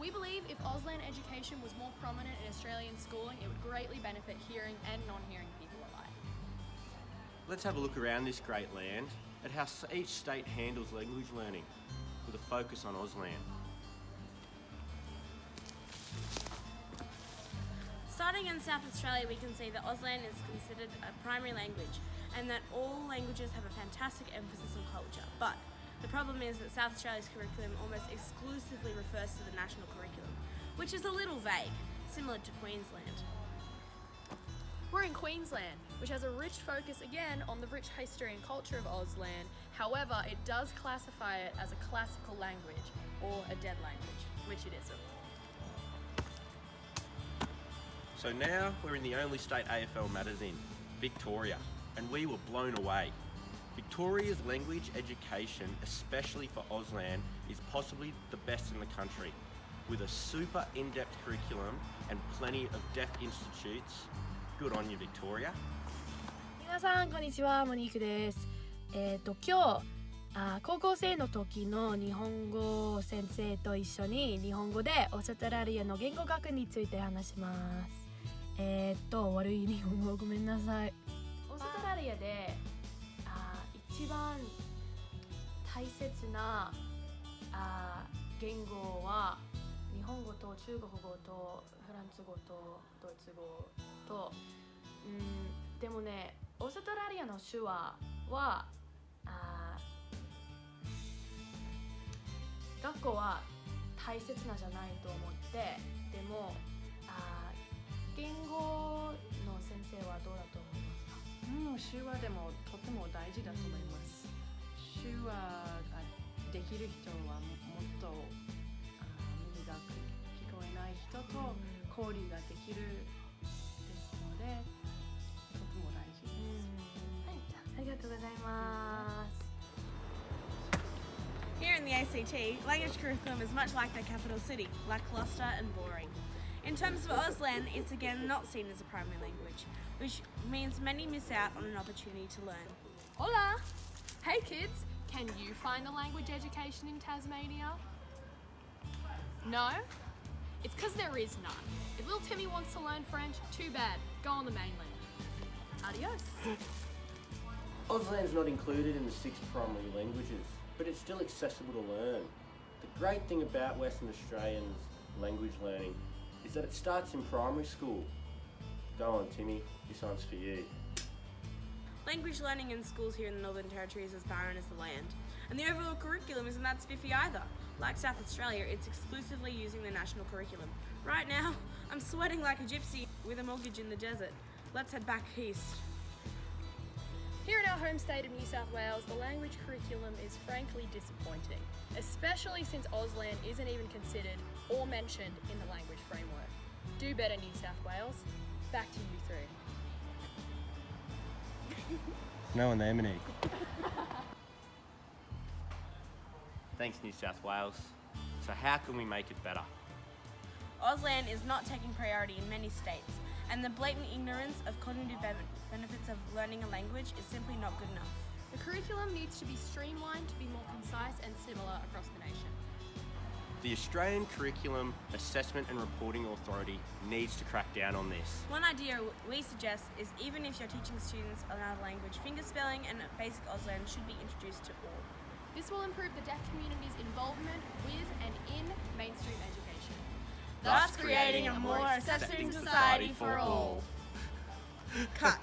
We believe if Auslan education was more prominent in Australian schooling, it would greatly benefit hearing and non-hearing people alike. Let's have a look around this great land at how each state handles language learning, with a focus on Auslan. Starting in South Australia, we can see that Auslan is considered a primary language and that all languages have a fantastic emphasis on culture. But the problem is that South Australia's curriculum almost exclusively refers to the national curriculum, which is a little vague, similar to Queensland. We're in Queensland, which has a rich focus again on the rich history and culture of Auslan. However, it does classify it as a classical language or a dead language, which it isn't. So now we're in the only state AFL matters in, Victoria, and we were blown away. Victoria's language education, especially for Auslan, is possibly the best in the country. With a super in-depth curriculum and plenty of deaf institutes. Good on you, Victoria. 皆さんこんにちは、モニークです。今日高校生の時の日本語先生と一緒に日本語でオーストラリアの言語学について話します。悪い日本語ごめんなさい。オーストラリアで一番大切な言語は日本語と中国語とフランス語とドイツ語と、でもね、オーストラリアの手話は学校は大切なじゃないと思って、でも言語の先生はどうだと思いますか？手話でもとても大事だと思います。手話ができる人はもっと耳が聞こえない人と交流ができるですので、とても大事です。はい、じゃあありがとうございます。Here in the ACT, language curriculum is much like their capital city, lackluster and boring. In terms of Auslan, it's again not seen as a primary language, which means many miss out on an opportunity to learn. Hola! Hey kids, can you find the language education in Tasmania? No? It's because there is none. If little Timmy wants to learn French, too bad. Go on the mainland. Adios. Auslan is not included in the 6 primary languages, but it's still accessible to learn. The great thing about Western Australians' language learning is that it starts in primary school. Go on, Timmy, this one's for you. Language learning in schools here in the Northern Territory is as barren as the land, and the overall curriculum isn't that spiffy either. Like South Australia, it's exclusively using the national curriculum. Right now, I'm sweating like a gypsy with a mortgage in the desert. Let's head back east. Here in our home state of New South Wales, the language curriculum is frankly disappointing, especially since Auslan isn't even considered or mentioned in the language framework. Do better, New South Wales. Back to you three. No one there, Monique. Thanks, New South Wales. So how can we make it better? Auslan is not taking priority in many states, and the blatant ignorance of cognitive benefits of learning a language is simply not good enough. The curriculum needs to be streamlined to be more concise and similar across the nation. The Australian Curriculum Assessment and Reporting Authority needs to crack down on this. One idea we suggest is even if you're teaching students another language, fingerspelling and basic Auslan should be introduced to all. This will improve the deaf community's involvement with and in mainstream education, Thus creating a more accepting society for all. Cut.